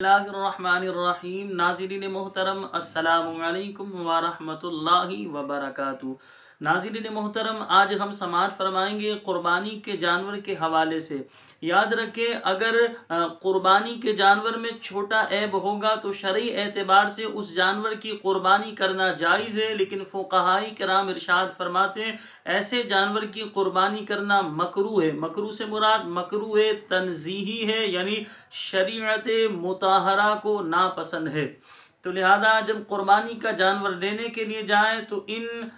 बिस्मिल्लाहिर्रहमानिर्रहीम। नाज़रीन मोहतरम, अस्सलामु अलैकुम व रहमतुल्लाहि व बरकातुहू। नाज़रीन मोहतरम, आज हम समाअत फरमाएंगे क़ुरबानी के जानवर के हवाले से। याद रखें, अगर क़ुरबानी के जानवर में छोटा ऐब होगा तो शरई एतबार से उस जानवर की क़ुरबानी करना जायज़ है, लेकिन फ़ुक़हाए किराम इरशाद फरमाते हैं ऐसे जानवर की क़ुरबानी करना मकरूह है। मकरूह से मुराद मकरूह तंज़ीही है, यानी शरीअत मुताहरा को नापसंद है। तो लिहाजा जब क़ुरबानी का जानवर लेने के लिए जाएं तो इन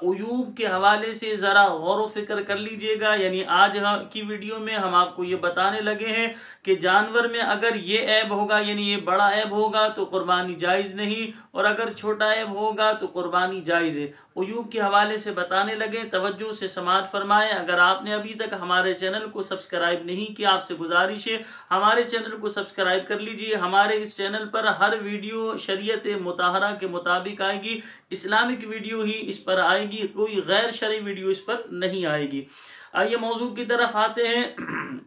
उयूब के हवाले से ज़रा गौर व फिक्र कर लीजिएगा। यानी आज की वीडियो में हम आपको ये बताने लगे हैं कि जानवर में अगर ये ऐब होगा, यानी ये बड़ा ऐब होगा तो क़ुरबानी जायज़ नहीं, और अगर छोटा ऐब होगा तो क़ुरबानी जायज़ है। उयूब के हवाले से बताने लगे, तवज्जो से समाअत फरमाएं। अगर आपने अभी तक हमारे चैनल को सब्सक्राइब नहीं किया, आपसे गुजारिश है हमारे चैनल को सब्सक्राइब कर लीजिए। हमारे इस चैनल पर हर वीडियो शरीयत मुताहरा के मुताबिक आएगी, इस्लामिक वीडियो ही इस पर आएगी, कोई गैर शरई वीडियो इस पर नहीं आएगी। आइए मौजू की तरफ आते हैं।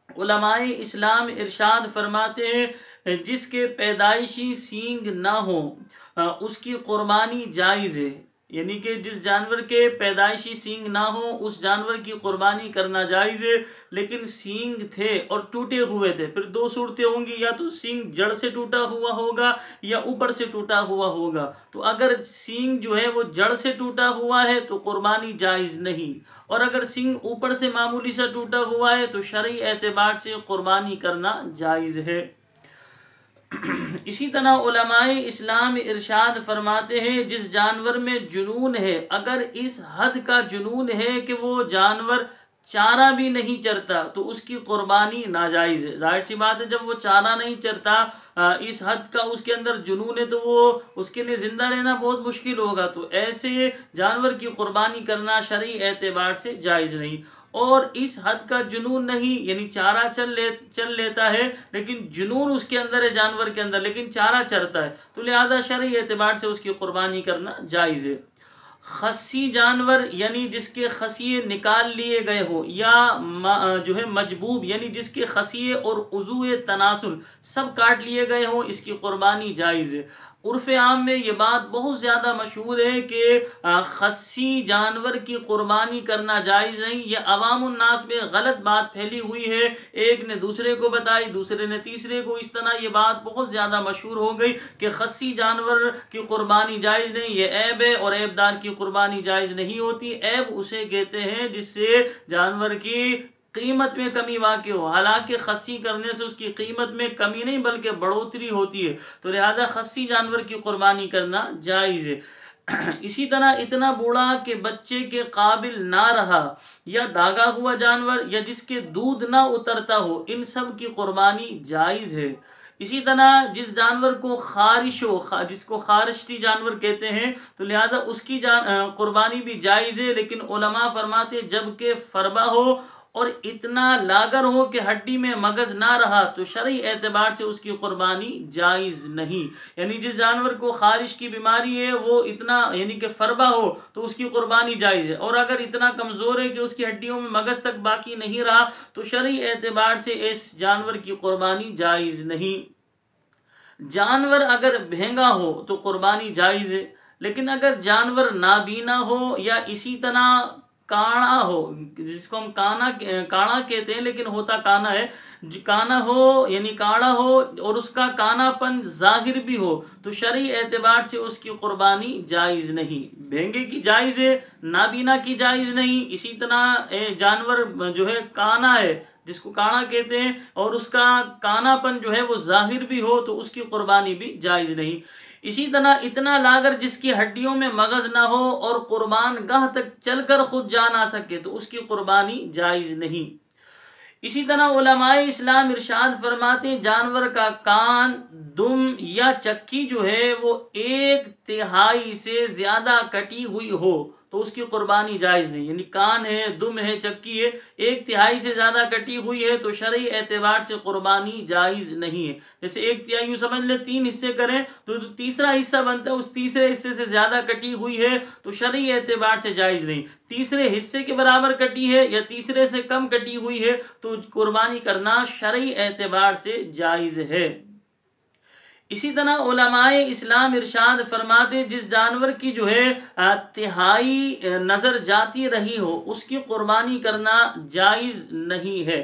उलमाए इस्लाम इरशाद फरमाते हैं जिसके पैदाइशी सींग ना हो उसकी क़ुरबानी जायज़ है। यानी कि जिस जानवर के पैदाइशी सींग ना हो उस जानवर की क़ुरबानी करना जायज़ है, लेकिन सींग थे और टूटे हुए थे। फिर दो सूरतें होंगी, या तो सींग जड़ से टूटा हुआ होगा या ऊपर से टूटा हुआ होगा। तो अगर सींग जो है वो जड़ से टूटा हुआ है तो क़ुरबानी जायज़ नहीं, और अगर सींग ऊपर से मामूली सा टूटा हुआ है तो शरई एतबार से क़ुरबानी करना जायज़ है। इसी तरह उलमाए इस्लाम इरशाद फरमाते हैं जिस जानवर में जुनून है, अगर इस हद का जुनून है कि वो जानवर चारा भी नहीं चरता तो उसकी क़ुरबानी नाजायज़ है। जाहिर सी बात है, जब वो चारा नहीं चरता, इस हद का उसके अंदर जुनून है, तो वो उसके लिए ज़िंदा रहना बहुत मुश्किल होगा। तो ऐसे जानवर की क़ुरबानी करना शरई एतबार से जायज़ नहीं। और इस हद का जुनून नहीं, यानी चारा चल लेता है लेकिन जुनून उसके अंदर है जानवर के अंदर, लेकिन चारा चरता है, तो लिहाजा शरई एतबार से उसकी क़ुरबानी करना जायज़ है। खस्सी जानवर, यानी जिसके खसिए निकाल लिए गए हो, या जो है मजबूब, यानी जिसके खसिए और उज़ुए तनासुल सब काट लिए गए हो, इसकी क़ुरबानी जायज़ है। उर्फ़ आम में ये बात बहुत ज़्यादा मशहूर है कि खस्सी जानवर की क़ुरबानी करना जायज़ नहीं। ये अवामुन्नास में गलत बात फैली हुई है, एक ने दूसरे को बताई, दूसरे ने तीसरे को, इस तरह ये बात बहुत ज़्यादा मशहूर हो गई कि खस्सी जानवर की क़ुरबानी जायज़ नहीं। ये ऐब है और ऐबदार की क़ुरबानी जायज़ नहीं होती। ऐब उसे कहते हैं जिससे जानवर की कीमत में कमी वाक़ हो। हालांकि खस्सी करने से उसकी कीमत में कमी नहीं बल्कि बढ़ोतरी होती है, तो लिहाजा खस्सी जानवर की क़ुरबानी करना जायज़ है। इसी तरह इतना बूढ़ा कि बच्चे के काबिल ना रहा, या दागा हुआ जानवर, या जिसके दूध ना उतरता हो, इन सब की क़ुरबानी जायज़ है। इसी तरह जिस जानवर को खारिश हो, जिसको खारिशती जानवर कहते हैं, तो लिहाजा उसकी क़ुरबानी भी जायज़ है, लेकिन उलमा फरमाते जबकि फरबा हो और इतना लागर हो कि हड्डी में मगज़ ना रहा तो शरई एतबार से उसकी क़ुरबानी जायज़ नहीं। यानी जिस जानवर को खारिश की बीमारी है वो इतना, यानी कि फरबा हो, तो उसकी क़ुरबानी जायज़ है, और अगर इतना कमज़ोर है कि उसकी हड्डियों में मगज़ तक बाकी नहीं रहा तो शरई एतबार से इस जानवर की क़ुरबानी जायज़ नहीं। जानवर अगर भेंगा हो तो क़ुरबानी जायज़ है, लेकिन अगर जानवर नाबीना हो या इसी तरह काना हो, जिसको हम काना कहते हैं लेकिन होता काना है, काना हो यानी काड़ा हो और उसका कानापन जाहिर भी हो, तो शरई एतबार से उसकी क़ुरबानी जायज़ नहीं। भेंगे की जायज़ है, नाबीना की जायज़ नहीं। इसी तरह जानवर जो है काना है, जिसको काना कहते हैं, और उसका कानापन जो है वो जाहिर भी हो, तो उसकी क़ुरबानी भी जायज़ नहीं। इसी तरह इतना लागर जिसकी हड्डियों में मगज़ ना हो और कुर्बान गाह तक चलकर खुद जा ना सके, तो उसकी क़ुरबानी जायज़ नहीं। इसी तरह उलमाए इस्लाम इरशाद फरमाते जानवर का कान, दुम या चक्की जो है वो 1/3 से ज़्यादा कटी हुई हो तो उसकी क़ुरबानी जायज़ नहीं। यानी कान है, दुम है, चक्की है, 1/3 से ज़्यादा कटी हुई है तो शरई एतबार से क़ुरबानी जायज़ नहीं है। जैसे 1/3 यूँ समझ ले, 3 हिस्से करें तो तीसरा हिस्सा बनता है, उस तीसरे हिस्से से ज़्यादा कटी हुई है तो शरई एतबार से जायज़ नहीं। तीसरे हिस्से के बराबर कटी है या तीसरे से कम कटी हुई है तो कुर्बानी करना शरई एतबार से जायज़ है। इसी तरह उलमाए इस्लाम इरशाद फरमाते जिस जानवर की जो है तिहाई नज़र जाती रही हो उसकी कुर्बानी करना जायज़ नहीं है।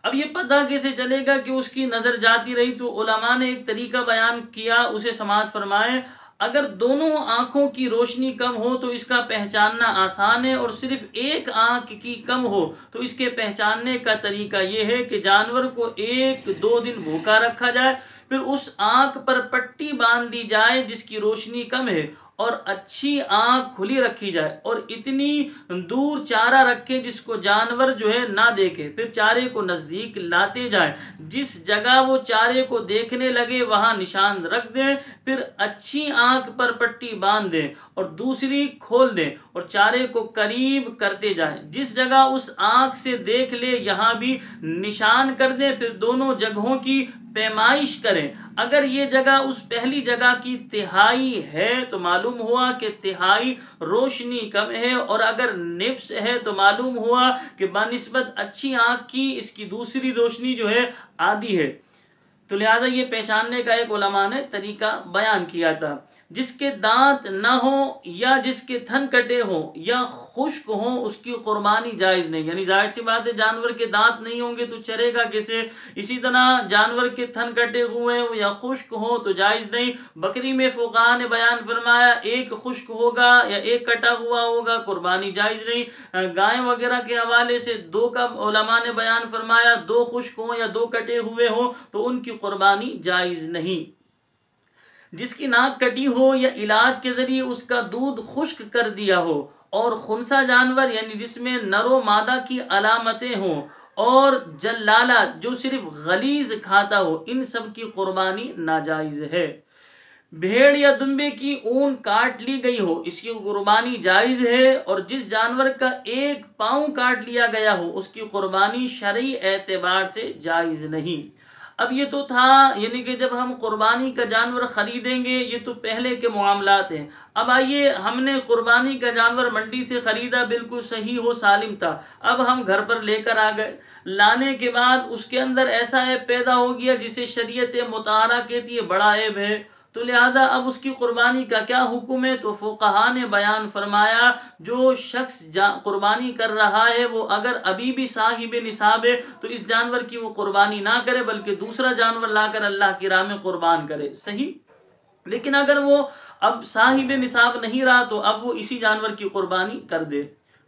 अब ये पता कैसे चलेगा कि उसकी नज़र जाती रही? तो उलमा ने एक तरीका बयान किया, उसे समाअत फरमाए। अगर दोनों आँखों की रोशनी कम हो तो इसका पहचानना आसान है, और सिर्फ एक आँख की कम हो तो इसके पहचानने का तरीका ये है कि जानवर को 1-2 दिन भूखा रखा जाए, फिर उस आँख पर पट्टी बांध दी जाए जिसकी रोशनी कम है, और अच्छी आँख खुली रखी जाए, और इतनी दूर चारा रखे जिसको जानवर जो है ना देखे। फिर चारे को नज़दीक लाते जाए, जिस जगह वो चारे को देखने लगे वहाँ निशान रख दें, फिर अच्छी आँख पर पट्टी बांध दें और दूसरी खोल दें और चारे को करीब करते जाएं। जिस जगह उस आँख से देख ले यहाँ भी निशान कर दें, फिर दोनों जगहों की पैमाइश करें। अगर ये जगह उस पहली जगह की तिहाई है तो मालूम हुआ कि तिहाई रोशनी कम है, और अगर निफ्स है तो मालूम हुआ कि बनिस्बत अच्छी आँख की इसकी दूसरी रोशनी जो है आधी है। तो लिहाजा ये पहचानने का एक उलमा ने तरीका बयान किया था। जिसके दांत ना हो या जिसके थन कटे हो या खुश्क हो उसकी कुर्बानी जायज़ नहीं। यानी जाहिर सी बात है जानवर के दांत नहीं होंगे तो चरेगा कैसे। इसी तरह जानवर के थन कटे हुए हो या खुश्क हो तो जायज़ नहीं। बकरी में फुक़हा ने बयान फरमाया एक खुश्क होगा या एक कटा हुआ होगा, कुर्बानी जायज़ नहीं। गाय वगैरह के हवाले से 2 का उलमा ने बयान फरमाया, 2 खुश्क हो या 2 कटे हुए हो तो उनकी कुर्बानी जायज़ नहीं। जिसकी नाक कटी हो या इलाज के जरिए उसका दूध खुश्क कर दिया हो, और खुनसा जानवर यानी जिसमें नरो मादा की अलामतें हों, और जल्लाला जो सिर्फ गलीज खाता हो, इन सब की कुर्बानी नाजायज़ है। भेड़ या दुम्बे की ऊन काट ली गई हो इसकी कुर्बानी जायज़ है, और जिस जानवर का एक पाँव काट लिया गया हो उसकी कुर्बानी शरई एतबार से जायज़ नहीं। अब ये तो था यानी कि जब हम कुर्बानी का जानवर ख़रीदेंगे, ये तो पहले के मामलात हैं। अब आइए, हमने कुर्बानी का जानवर मंडी से ख़रीदा, बिल्कुल सही हो सालिम था, अब हम घर पर लेकर आ गए। लाने के बाद उसके अंदर ऐसा ऐब पैदा हो गया जिसे शरीयत मुताहरा कहती है बड़ा ऐब है, तो लिहाजा अब उसकी कुर्बानी का क्या हुक्म है? तो फुक़हा ने बयान फरमाया जो शख्स कुर्बानी कर रहा है वो अगर अभी भी साहिब निसाब है तो इस जानवर की वो कुर्बानी ना करे बल्कि दूसरा जानवर लाकर अल्लाह की राह में कुर्बान करे, सही। लेकिन अगर वो अब साहिब निसाब नहीं रहा तो अब वो इसी जानवर की कुर्बानी कर दे,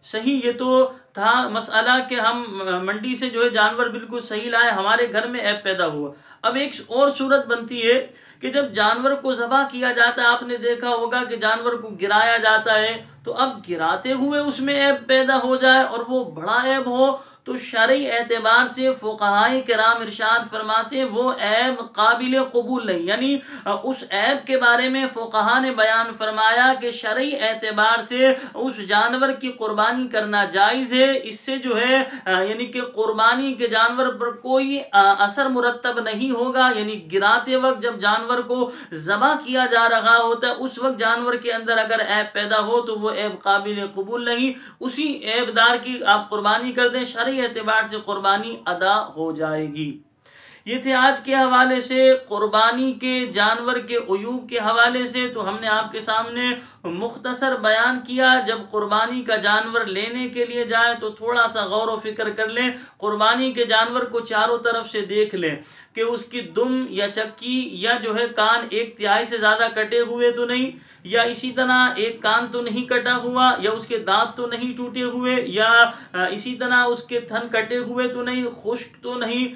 सही। ये तो था मसला कि हम मंडी से जो है जानवर बिल्कुल सही लाए, हमारे घर में ऐब पैदा हुआ। अब एक और सूरत बनती है कि जब जानवर को ज़बह किया जाता है, आपने देखा होगा कि जानवर को गिराया जाता है, तो अब गिराते हुए उसमें ऐब पैदा हो जाए और वो बड़ा ऐब हो तो शरई एतबार से फुक़हाए किराम इरशाद फरमाते हैं वो ऐब काबिल कबूल नहीं। यानी उस ऐब के बारे में फुक़हा ने बयान फरमाया कि शरई एतबार से उस जानवर की कुर्बानी करना जायज़ है। इससे जो है यानी कि कुर्बानी के जानवर पर कोई असर मुरतब नहीं होगा। यानी गिराते वक्त जब जानवर को ज़बह किया जा रहा होता है उस वक्त जानवर के अंदर अगर ऐब पैदा हो तो वो ऐब काबिल कबूल नहीं, उसी ऐबदार की आप कुर्बानी कर दें, शरई एतबार से कुर्बानी अदा हो जाएगी। ये थे आज के हवाले से कुर्बानी के जानवर के उयूब के हवाले से। तो हमने आपके सामने मुख्तसर बयान किया। जब कुर्बानी का जानवर लेने के लिए जाए तो थोड़ा सा गौर व फिक्र कर लें, कुर्बानी के जानवर को चारों तरफ से देख लें कि उसकी दुम या चक्की या जो है कान 1/3 से ज़्यादा कटे हुए तो नहीं, या इसी तरह एक कान तो नहीं कटा हुआ, या उसके दांत तो नहीं टूटे हुए, या इसी तरह उसके थन कटे हुए तो नहीं, खुश्क तो नहीं,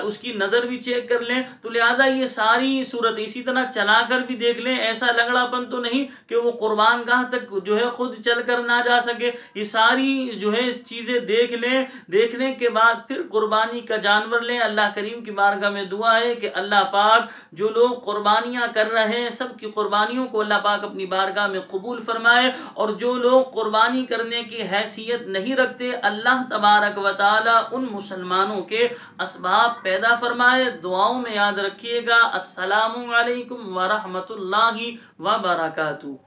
उसकी नज़र भी चेक कर लें। तो लिहाजा ये सारी सूरत इसी तरह चलाकर भी देख लें, ऐसा लंगड़ापन तो नहीं कि वो कुर्बान गाह तक जो है खुद चल कर ना जा सके। ये सारी जो है चीज़ें देख लें, देखने के बाद फिर कुर्बानी का जानवर लें। अल्लाह करीम की बारगाह में दुआ है कि अल्लाह पाक जो लोग कुर्बानियाँ कर रहे हैं सब की कुर्बानियों को अल्लाह पाक अपनी बारगाह में कबूल फरमाए, और जो लोग कुर्बानी करने की हैसियत नहीं रखते अल्लाह तबारक व तआला उन मुसलमानों के असबाब पैदा फरमाए। दुआओं में याद रखिएगा। अस्सलामु अलैकुम व रहमतुल्लाहि व बरकातुहू।